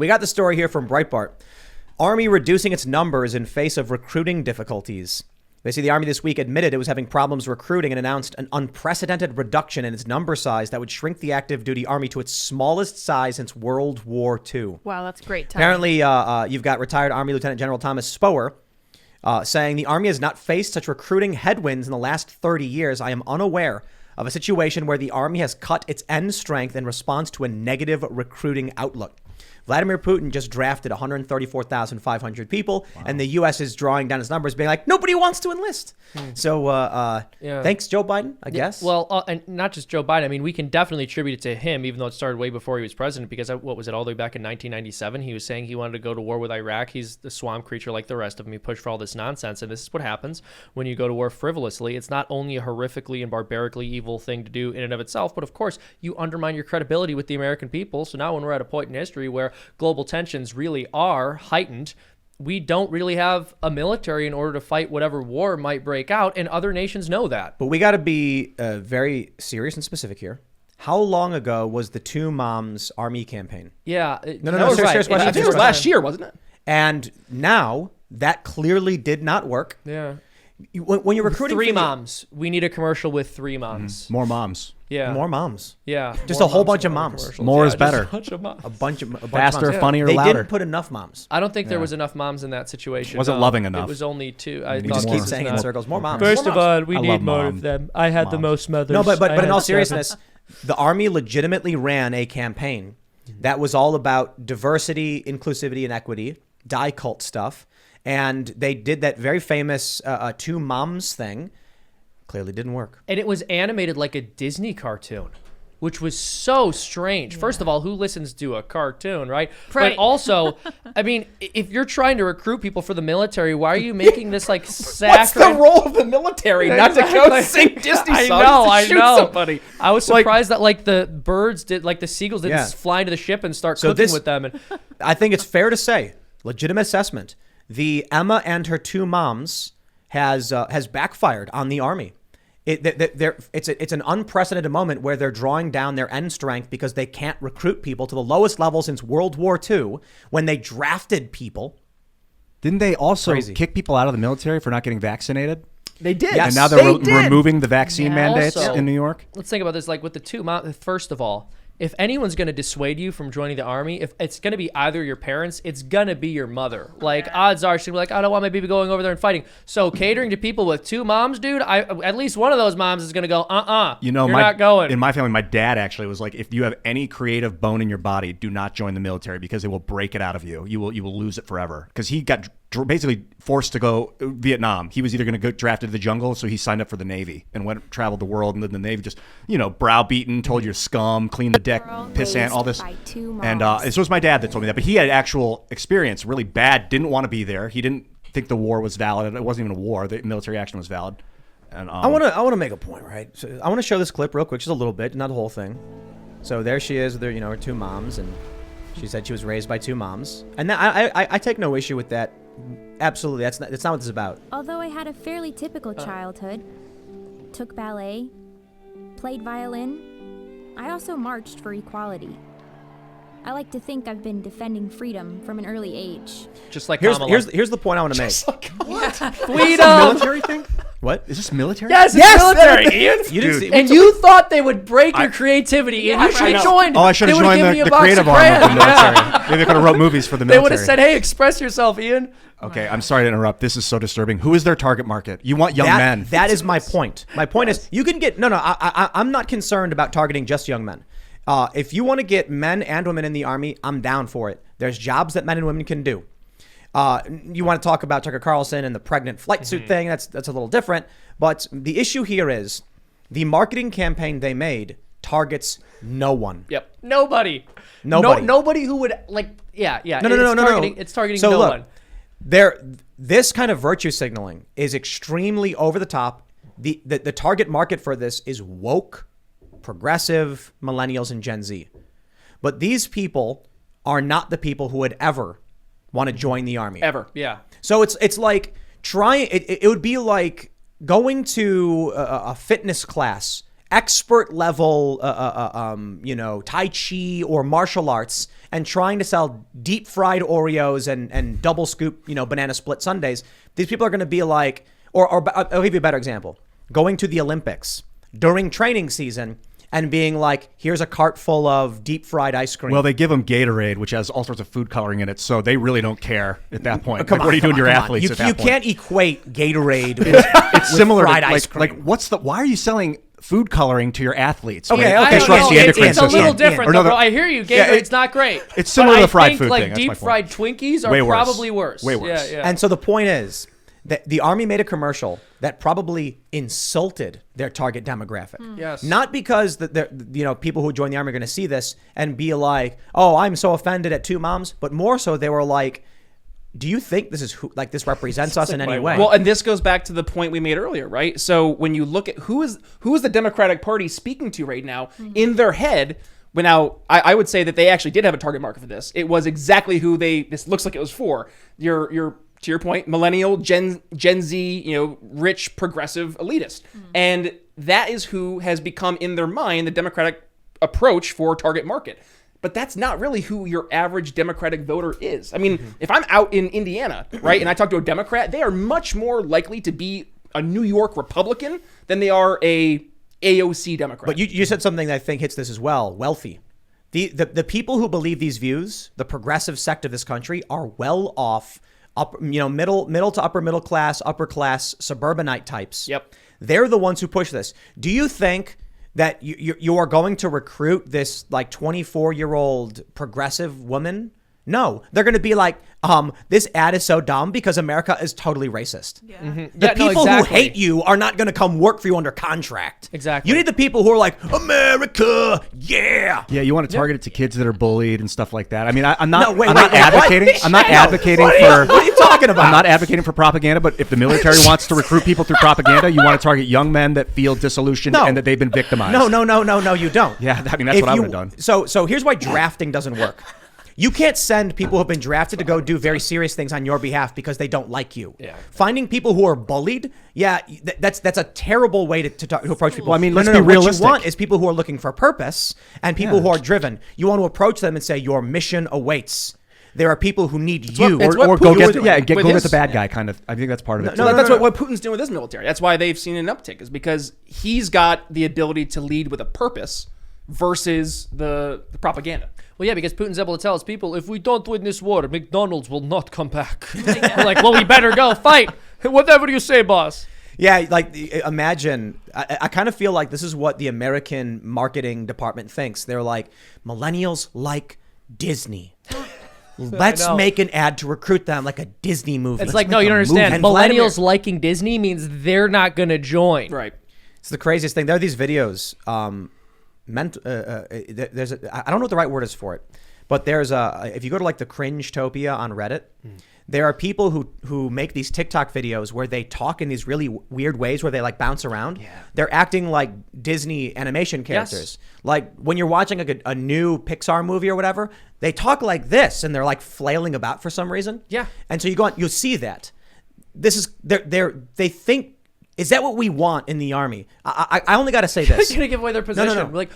We got the story here from Breitbart. Army reducing its numbers in face of recruiting difficulties. They say the Army this week admitted it was having problems recruiting and announced an unprecedented reduction in its number size that would shrink the active duty Army to its smallest size since World War II. Wow, that's great. Apparently, you've got retired Army Lieutenant General Thomas Spower saying the Army has not faced such recruiting headwinds in the last 30 years. I am unaware of a situation where the Army has cut its end strength in response to a negative recruiting outlook. Vladimir Putin just drafted 134,500 people, and the U.S. is drawing down its numbers, being like, nobody wants to enlist. So thanks, Joe Biden, I guess. Well, and not just Joe Biden. I mean, we can definitely attribute it to him, even though it started way before he was president, because what was it, all the way back in 1997? He was saying he wanted to go to war with Iraq. He's the swamp creature like the rest of them. He pushed for all this nonsense, and this is what happens when you go to war frivolously. It's not only a horrifically and barbarically evil thing to do in and of itself, but of course, you undermine your credibility with the American people. So now when we're at a point in history where global tensions really are heightened, we don't really have a military in order to fight whatever war might break out, and other nations know that. But we got to be very serious and specific here. How long ago was the Two Moms Army campaign? Yeah. No, serious question. I think it was last year, wasn't it? And now that clearly did not work. Yeah. When you're recruiting three moms, we need a commercial with three moms. More moms. Yeah. More moms. Yeah. Just a whole bunch of moms. More is better. A bunch of moms. A bunch of Faster, moms. funnier, They louder. didn't put enough moms. I don't think there was enough moms in that situation. Wasn't loving enough. It was only two. You just keep saying in circles, more moms. First More of moms. all, we I need love more mom. of them. I had the most mothers. No, but I in all had 7. seriousness, the Army legitimately ran a campaign that was all about diversity, inclusivity, and equity, die cult stuff. And they did that very famous Two Moms thing. Clearly didn't work. And it was animated like a Disney cartoon, which was so strange. Yeah. First of all, who listens to a cartoon, right? But also, I mean, if you're trying to recruit people for the military, why are you making this like saccharine? What's the role of the military? Not to go sing Disney songs to shoot somebody. I was surprised that like the birds did, like the seagulls didn't fly into the ship and start cooking with them. And I think it's fair to say, legitimate assessment, the Emma and her Two Moms has backfired on the Army. It's an unprecedented moment where they're drawing down their end strength because they can't recruit people to the lowest level since World War II when they drafted people. Didn't they also kick people out of the military for not getting vaccinated? They did. Yes, and now they're removing the vaccine mandates also, in New York. Let's think about this. Like with the Two Moms, first of all, if anyone's going to dissuade you from joining the Army, if it's going to be either your parents, it's going to be your mother. Like, odds are she's going to be like, I don't want my baby going over there and fighting. So catering to people with two moms, dude, at least one of those moms is going to go, you know, you're not going. In my family, my dad actually was like, if you have any creative bone in your body, do not join the military because it will break it out of you. You will lose it forever. Because he got basically forced to go Vietnam. He was either going to go drafted to the jungle, so he signed up for the Navy and traveled the world and lived in the Navy, just, browbeaten, told you're scum, clean the deck, pissant, all this. And so it was my dad that told me that. But he had actual experience, really bad, didn't want to be there. He didn't think the war was valid. It wasn't even a war. The military action was valid. And I want to make a point, right? So I want to show this clip real quick, just a little bit, not the whole thing. So there she is with her, her two moms, and she said she was raised by two moms. And I take no issue with that. Absolutely, that's not what this is about. Although I had a fairly typical childhood, took ballet, played violin, I also marched for equality. I like to think I've been defending freedom from an early age. Just like here's the point I want to make. Freedom. Military thing? What? Is this military? Yes, it's military, Ian. You didn't see, and you thought they would break your creativity, Ian. You should have joined. Oh, I should have joined the creative arm of the military. Maybe they could have wrote movies for the military. They would have said, hey, express yourself, Ian. Okay, I'm sorry to interrupt. This is so disturbing. Who is their target market? You want young men. That is my point. My point is you can get... No, I'm not concerned about targeting just young men. If you want to get men and women in the Army, I'm down for it. There's jobs that men and women can do. You want to talk about Tucker Carlson and the pregnant flight suit thing, that's a little different. But the issue here is the marketing campaign they made targets no one. Yep. Nobody. Nobody who would No. It's targeting so no look, one. This kind of virtue signaling is extremely over the top. The target market for this is woke, progressive, millennials, and Gen Z. But these people are not the people who would ever want to join the Army. Ever, yeah. So it's like trying. It would be like going to a fitness class expert level, Tai Chi or martial arts and trying to sell deep fried Oreos and double scoop, banana split sundaes, these people are going to be like, or I'll give you a better example. Going to the Olympics during training season and being like, here's a cart full of deep fried ice cream. Well, they give them Gatorade, which has all sorts of food coloring in it, so they really don't care at that point. Come on, what are you doing to your athletes You at that point? can't equate Gatorade It's similar fried to ice cream. why are you selling food coloring to your athletes? Okay, When it okay. disrupts the It's endocrine a system. little different, Or though, another- bro. I hear you. Yeah, Gatorade's not great. it's similar But to the fried I think food like thing. That's my deep point. fried Twinkies are Way worse. probably worse. Way worse. Yeah. And so the point is that the Army made a commercial that probably insulted their target demographic. Yes. Not because people who join the Army are going to see this and be like, oh, I'm so offended at two moms, but more so they were like, do you think this is this represents us in any way? Well, and this goes back to the point we made earlier, right? So when you look at who is the Democratic Party speaking to right now in their head, well, now I would say that they actually did have a target market for this. It was exactly who this looks like it was for. Your to your point, millennial, Gen Z, rich, progressive, elitist, and that is who has become in their mind the Democratic approach for target market. But that's not really who your average Democratic voter is. I mean, if I'm out in Indiana, right, and I talk to a Democrat, they are much more likely to be a New York Republican than they are a AOC Democrat. But you said something that I think hits this as well. Wealthy. The people who believe these views, the progressive sect of this country, are well off, middle to upper middle class, upper class, suburbanite types. Yep. They're the ones who push this. Do you think that you are going to recruit this 24-year-old progressive woman? No, they're going to be like, this ad is so dumb because America is totally racist. Yeah. The people who hate you are not going to come work for you under contract. Exactly. You need the people who are like, America, yeah. Yeah, you want to target it to kids that are bullied and stuff like that. I mean, I'm not No, wait, I'm wait, not wait, advocating. what? I'm not No, advocating what are you talking about? I'm not advocating for propaganda, but if the military wants to recruit people through propaganda, you want to target young men that feel disillusioned No. and that they've been victimized. No, you don't. Yeah, I mean, that's what I would have done. So here's why drafting doesn't work. You can't send people who have been drafted to go do very serious things on your behalf because they don't like you. Yeah. Finding people who are bullied, that's a terrible way to approach people. Well, I mean, let's no, be What realistic. you want is people who are looking for purpose and people who are driven. You want to approach them and say, your mission awaits. There are people who need you. it's what Or go Putin get was doing go with get his- the bad guy kind of. I think that's part of it. No, too. That's what Putin's doing with his military. That's why they've seen an uptick, is because he's got the ability to lead with a purpose versus the propaganda. Well, yeah, because Putin's able to tell his people, if we don't win this war, McDonald's will not come back. We're like, well, we better go fight. Whatever you say, boss. Yeah, imagine, I kind of feel like this is what the American marketing department thinks. They're like, millennials like Disney. Let's know. make an ad to recruit them like a Disney movie. It's Let's like, no, make you a don't understand. movie. And Vladimir- Millennials liking Disney means they're not going to join. Right. It's the craziest thing. There are these videos. There's I don't know what the right word is for it, but there's if you go to the Cringe-topia on Reddit, there are people who make these TikTok videos where they talk in these really weird ways where they bounce around. Yeah. They're acting like Disney animation characters. Yes. Like when you're watching a new Pixar movie or whatever, they talk like this and they're flailing about for some reason. Yeah. And so you go on, you'll see that. This is they think. Is that what we want in the Army? I only got to say this. They're going to give away their position. No. We're like,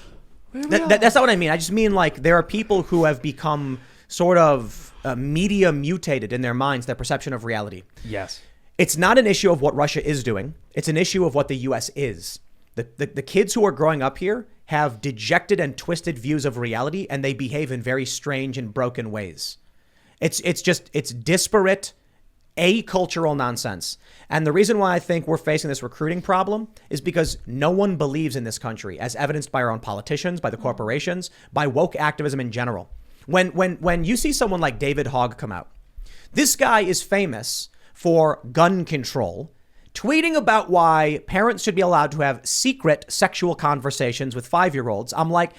That's not what I mean. I just mean there are people who have become sort of media mutated in their minds, their perception of reality. yes. It's not an issue of what Russia is doing. It's an issue of what the U.S. is. The kids who are growing up here have dejected and twisted views of reality, and they behave in very strange and broken ways. It's disparate, acultural nonsense. And the reason why I think we're facing this recruiting problem is because no one believes in this country, as evidenced by our own politicians, by the corporations, by woke activism in general. When you see someone like David Hogg come out, this guy is famous for gun control, tweeting about why parents should be allowed to have secret sexual conversations with 5-year-olds. I'm like,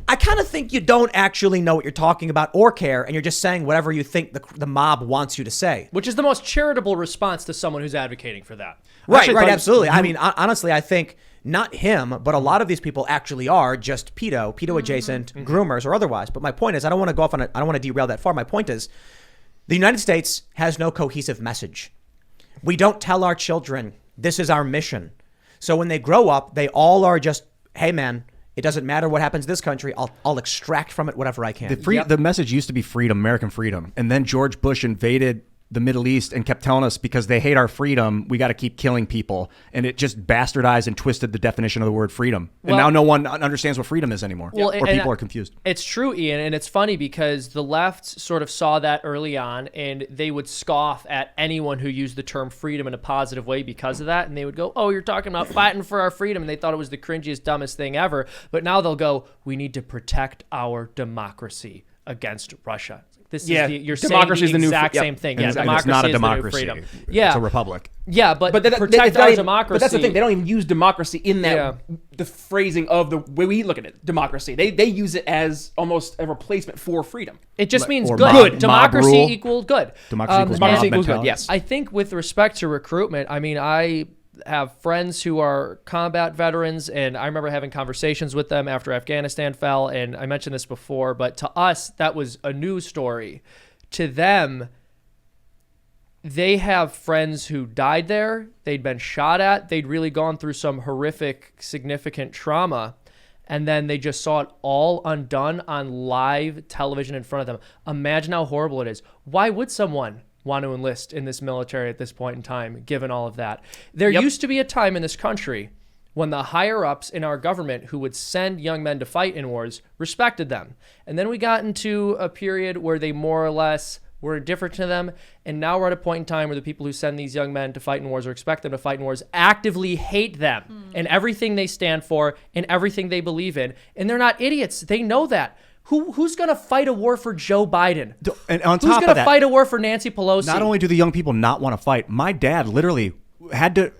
I kind of think you don't actually know what you're talking about or care, and you're just saying whatever you think the mob wants you to say. Which is the most charitable response to someone who's advocating for that. Right, absolutely. I mean, honestly, I think not him, but a lot of these people actually are just pedo adjacent groomers or otherwise. But my point is, I don't want to go off on it. I don't want to derail that far. My point is, the United States has no cohesive message. We don't tell our children this is our mission. So when they grow up, they all are just hey man, it doesn't matter what happens to this country. I'll extract from it whatever I can. The message used to be freedom, American freedom. And then George Bush invaded the Middle East and kept telling us because they hate our freedom, we got to keep killing people. And it just bastardized and twisted the definition of the word freedom. And now no one understands what freedom is anymore. Or people are confused. It's true, Ian. And it's funny because the left sort of saw that early on and they would scoff at anyone who used the term freedom in a positive way because of that. And they would go, oh, you're talking about fighting for our freedom. And they thought it was the cringiest, dumbest thing ever. But now they'll go, we need to protect our democracy against Russia. You're democracy saying is the new exact same thing. And democracy it's not a is the new democracy. freedom. Yeah, it's a republic. Yeah, but protect our democracy. But that's the thing. They don't even use democracy in that the phrasing of the way we look at it. Democracy. They use it as almost a replacement for freedom. It just means or good. mob Democracy rule. equals good. Democracy equals good. Yes. I think with respect to recruitment, I mean, I have friends who are combat veterans, and I remember having conversations with them after Afghanistan fell, and I mentioned this before, but to us, that was a news story. To them, they have friends who died there, they'd been shot at, they'd really gone through some horrific, significant trauma, and then they just saw it all undone on live television in front of them. Imagine how horrible it is. Why would someone want to enlist in this military at this point in time, given all of that? There used to be a time in this country when the higher-ups in our government who would send young men to fight in wars respected them. And then we got into a period where they more or less were indifferent to them, and now we're at a point in time where the people who send these young men to fight in wars or expect them to fight in wars actively hate them and everything they stand for and everything they believe in. And they're not idiots. They know that. Who's going to fight a war for Joe Biden? And on Who's top going of to that, fight a war for Nancy Pelosi? not only do the young people not want to fight, my dad literally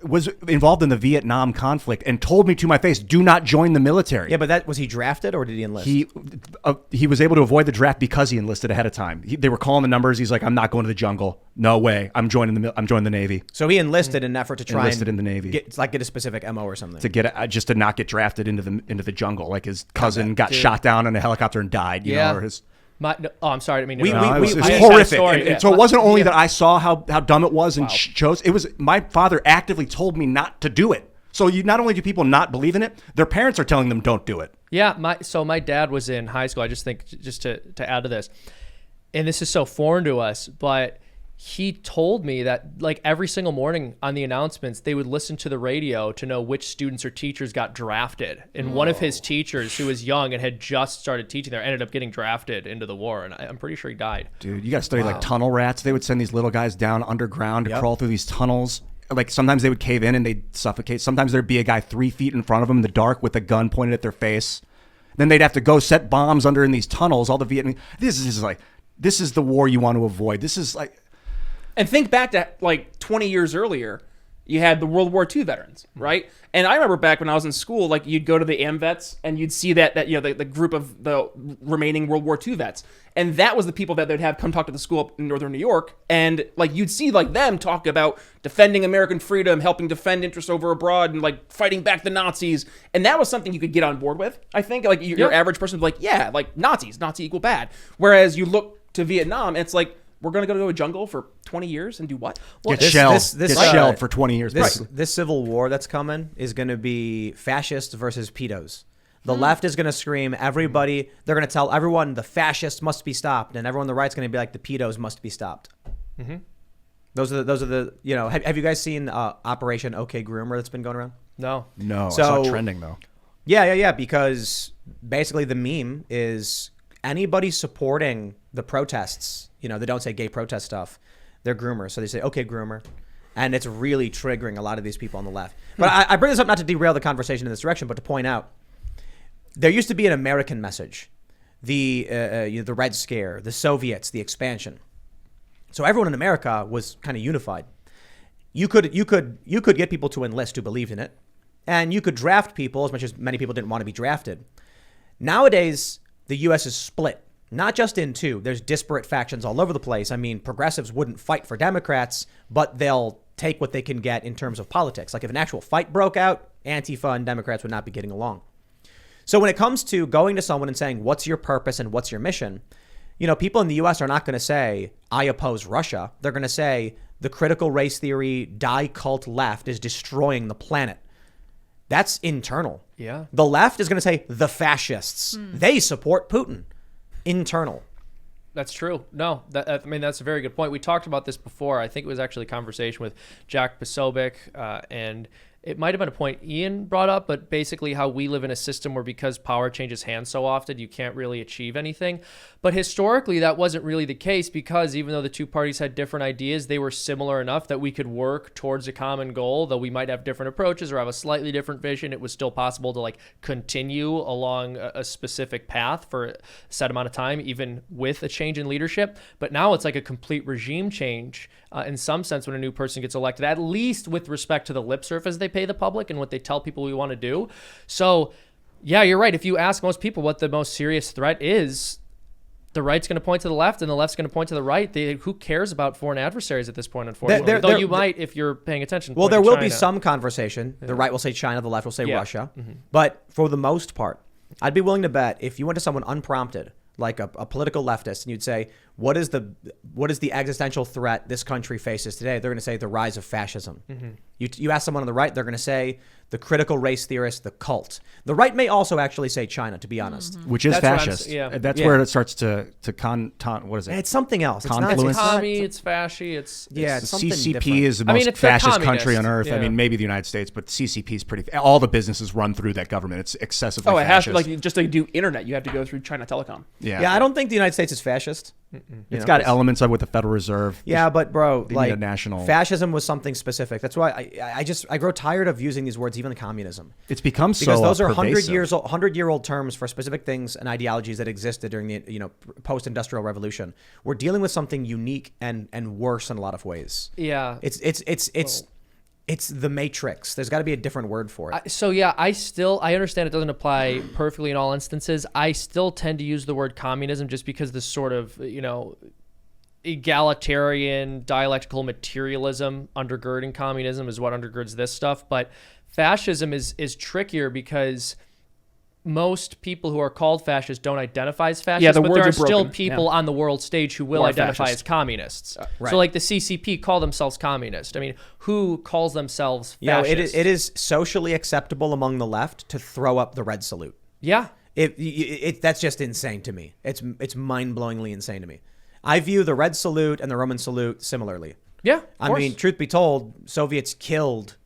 was involved in the Vietnam conflict and told me to my face, do not join the military. Yeah, but was he drafted or did he enlist? He was able to avoid the draft because he enlisted ahead of time. They were calling the numbers. He's like, I'm not going to the jungle. No way. I'm joining the Navy. So he enlisted in an effort to try in the Navy. Get a specific MO or something. To get just to not get drafted into the jungle. Like his cousin got shot down in a helicopter and died. You know, or his. I'm sorry. I didn't mean it was horrific. And so it wasn't only that I saw how dumb it was and chose. It was my father actively told me not to do it. So not only do people not believe in it, their parents are telling them don't do it. Yeah. My dad was in high school. I just think just to add to this, and this is so foreign to us, but he told me that like every single morning on the announcements, they would listen to the radio to know which students or teachers got drafted. And one of his teachers who was young and had just started teaching there ended up getting drafted into the war. And I'm pretty sure he died. Dude, you got to study like tunnel rats. They would send these little guys down underground to crawl through these tunnels. Like sometimes they would cave in and they'd suffocate. Sometimes there'd be a guy 3 feet in front of them in the dark with a gun pointed at their face. Then they'd have to go set bombs under in these tunnels. All the Vietnamese. This is the war you want to avoid. This is like. And think back to like 20 years earlier, you had the World War II veterans, right? And I remember back when I was in school, like you'd go to the AMVETS and you'd see that the group of the remaining World War II vets. And that was the people that they'd have come talk to the school up in Northern New York. And like you'd see like them talk about defending American freedom, helping defend interests over abroad, and like fighting back the Nazis. And that was something you could get on board with. I think like your average person would be like, yeah, like Nazi equal bad. Whereas you look to Vietnam and it's like, we're going to go to a jungle for 20 years and do what? Well, get shelled for 20 years. This civil war that's coming is going to be fascists versus pedos. The left is going to scream, everybody, they're going to tell everyone the fascists must be stopped. And everyone on the right's going to be like, the pedos must be stopped. Mm-hmm. Those are the have you guys seen Operation OK Groomer that's been going around? No. So, I saw it trending though. Yeah. Because basically the meme is anybody supporting the protests, they don't say gay protest stuff. They're groomers. So they say, okay, groomer. And it's really triggering a lot of these people on the left. But I bring this up not to derail the conversation in this direction, but to point out, there used to be an American message, the Red Scare, the Soviets, the expansion. So everyone in America was kind of unified. You could get people to enlist who believed in it, and you could draft people, as much as many people didn't want to be drafted. Nowadays, the U.S. is split. Not just in two. There's disparate factions all over the place. I mean, progressives wouldn't fight for Democrats, but they'll take what they can get in terms of politics. Like if an actual fight broke out, Antifa and Democrats would not be getting along. So when it comes to going to someone and saying, what's your purpose and what's your mission? People in the U.S. are not going to say, I oppose Russia. They're going to say, the critical race theory, die cult left is destroying the planet. That's internal. Yeah. The left is going to say the fascists. They support Putin. Internal. That's true. No, I mean, that's a very good point. We talked about this before. I think it was actually a conversation with Jack Posobiec, and it might have been a point Ian brought up, but basically how we live in a system where because power changes hands so often, you can't really achieve anything. But historically, that wasn't really the case, because even though the two parties had different ideas, they were similar enough that we could work towards a common goal. Though we might have different approaches or have a slightly different vision, it was still possible to like continue along a specific path for a set amount of time, even with a change in leadership. But now it's like a complete regime change in some sense when a new person gets elected, at least with respect to the lip service they pay the public and what they tell people we want to do. So yeah, you're right. If you ask most people what the most serious threat is, the right's going to point to the left and the left's going to point to the right. Who cares about foreign adversaries at this point, unfortunately? Though you might, if you're paying attention. Well, there will be some conversation. The right will say China, the left will say Russia. But for the most part, I'd be willing to bet if you went to someone unprompted, like a political leftist, and you'd say, what is the existential threat this country faces today? They're going to say the rise of fascism. You ask someone on the right, they're going to say the critical race theorist, the cult. The right may also actually say China, to be honest. Which is That's fascist. That's where it starts to what is it? It's something else. Confluence. It's commie, it's fasci, it's The something CCP different. is the I mean, most it's the fascist country communist. on earth. I Yeah. mean, maybe the United States, but CCP is pretty. All the businesses run through that government. It's excessively. Oh, it has to, fascist. like, just to do internet, you have to go through China Telecom. Yeah, I don't think the United States is fascist. It's got elements of with the Federal Reserve. Yeah, but bro, They need like a national- fascism was something specific. That's why I grow tired of using these words, even communism. It's become Because so those are pervasive. 100-year-old terms for specific things and ideologies that existed during the post-industrial revolution. We're dealing with something unique and worse in a lot of ways. yeah. It's the Matrix. There's got to be a different word for it. So yeah, I understand it doesn't apply perfectly in all instances. I still tend to use the word communism just because this sort of, egalitarian dialectical materialism undergirding communism is what undergirds this stuff. But fascism is trickier because most people who are called fascists don't identify as fascists, Yeah, the but words there are are still broken. people Yeah. on the world stage who will Who are identify fascist. as communists. Right. So like the CCP call themselves communist. I mean, who calls themselves fascist? It is socially acceptable among the left to throw up the red salute. Yeah. That's just insane to me. It's mind-blowingly insane to me. I view the red salute and the Roman salute similarly. Yeah. I mean, truth be told, Soviets killed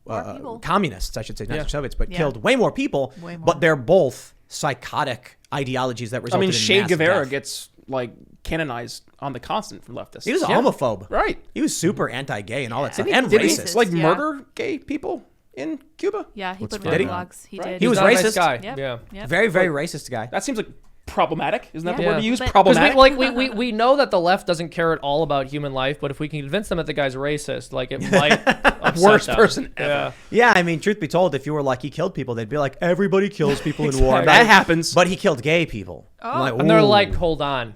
people. communists, I should say, not Yeah. just Soviets, but Yeah. killed way more people. Way more. But they're both psychotic ideologies that I resulted mean, in Che massive Guevara death. gets like canonized on the constant from leftists. He was a Yeah. homophobe. Right. He was super anti-gay and all that stuff. Did And he- racist. like Yeah. murder gay people in Cuba. Yeah, he put Did he? roadblocks. He Right. did. He was not a racist. nice guy. Yep. Yeah. Yep. Very, very racist guy. That seems like problematic. Isn't that the Yeah. word we use? But- Because Problematic. we know that the left doesn't care at all about human life, but if we can convince them that the guy's racist, like it might upset Worst them. person ever. Yeah. Yeah, I mean, truth be told, if you were like, he killed people, they'd be like, everybody kills people in war. Exactly. That happens. But he killed gay people. Oh. And they're ooh. like, hold on.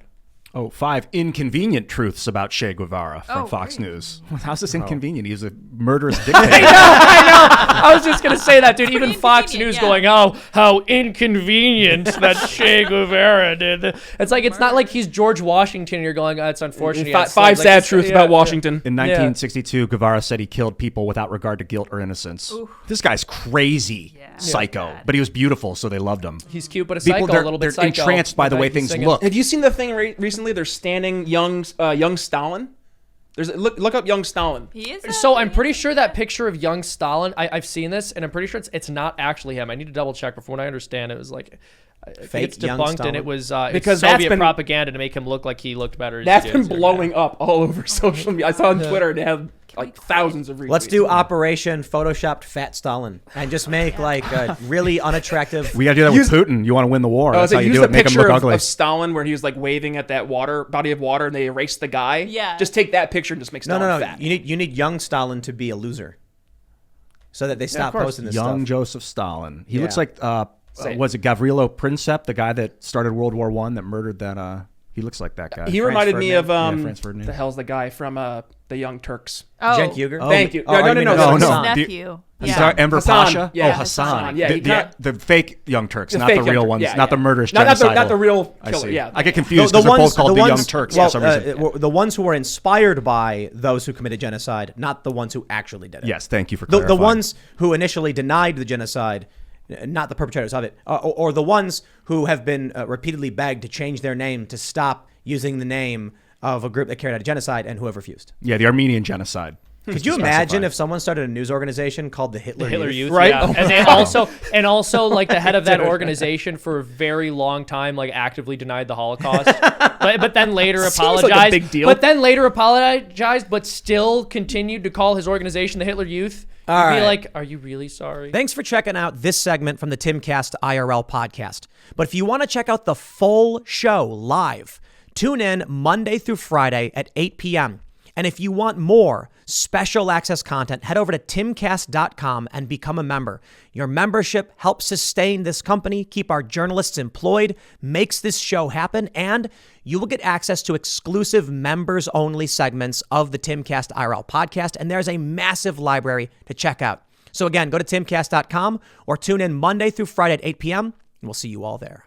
5 inconvenient truths about Che Guevara from Oh, Fox great. News. How's this inconvenient? He was a murderous dictator. I know. I was just gonna say that, dude. Even Pretty Fox inconvenient, News yeah. going, "Oh, how inconvenient that Che Guevara did." It's like it's not like he's George Washington. You're going, "Oh, it's unfortunate." he had Five slaves." Like, sad it's- truths yeah, about yeah. Washington. In 1962, Guevara said he killed people without regard to guilt or innocence. This guy's crazy, psycho, bad. but he was beautiful, so they loved him. He's cute, but a People, psycho, they're, a little they're bit psycho. entranced by the way He's things singing. look. Have you seen the thing recently? They're standing young Stalin. Look up young Stalin. He is. So I'm pretty sure that picture of young Stalin, I've seen this, and I'm pretty sure it's not actually him. I need to double check, but from what I understand, it was like I think Fake it's young debunked, Stalin? and it was Because it's that's Soviet been- propaganda to make him look like he looked better. as That's he been is. blowing up all over social media. I saw on Twitter they have like thousands of retweets. Let's do Operation Photoshopped Fat Stalin and just make like a really unattractive. We got to do that with Putin. You want to win the war. That's how you use do the it. Make him picture look of, ugly. of Stalin where he was like waving at that body of water, and they erased the guy. Yeah. Just take that picture and just make Stalin No. fat. You need young Stalin to be a loser, so that they stop course. posting this Young stuff. Joseph Stalin. He Yeah. looks like, was it Gavrilo Princip, the guy that started World War I that murdered that He looks like that guy. He reminded me of Franz Ferdinand. the hell's the guy from the Young Turks? Oh, Cenk Uygur? Thank you. Oh, No, you mean no. no, his no. nephew. Hassan, Enver Hassan. Pasha? Yeah, Hassan. Yeah, he the fake Young Turks, The not fake the Young real Turks. ones, Yeah, not the yeah. murderous Not genocidal. the real I killer. see. Yeah. I get confused because they're both called the Young Turks for some reason. The ones who were inspired by those who committed genocide, not the ones who actually did it. Yes, thank you for The clarifying. ones who initially denied the genocide, not the perpetrators of it, or the ones who have been repeatedly begged to change their name to stop using the name of a group that carried out a genocide and who have refused. Yeah, the Armenian genocide. Could you imagine if someone started a news organization called the Hitler Youth? Right. Yeah. Oh And also like the head of that organization for a very long time, like actively denied the Holocaust, but then later Seems apologized. like a big deal. But then later apologized, but still continued to call his organization the Hitler Youth. All You'd right. be like, are you really sorry? Thanks for checking out this segment from the Timcast IRL podcast. But if you want to check out the full show live, tune in Monday through Friday at 8 p.m. And if you want more special access content, head over to timcast.com and become a member. Your membership helps sustain this company, keep our journalists employed, makes this show happen, and you will get access to exclusive members-only segments of the Timcast IRL podcast, and there's a massive library to check out. So again, go to timcast.com or tune in Monday through Friday at 8 p.m., and we'll see you all there.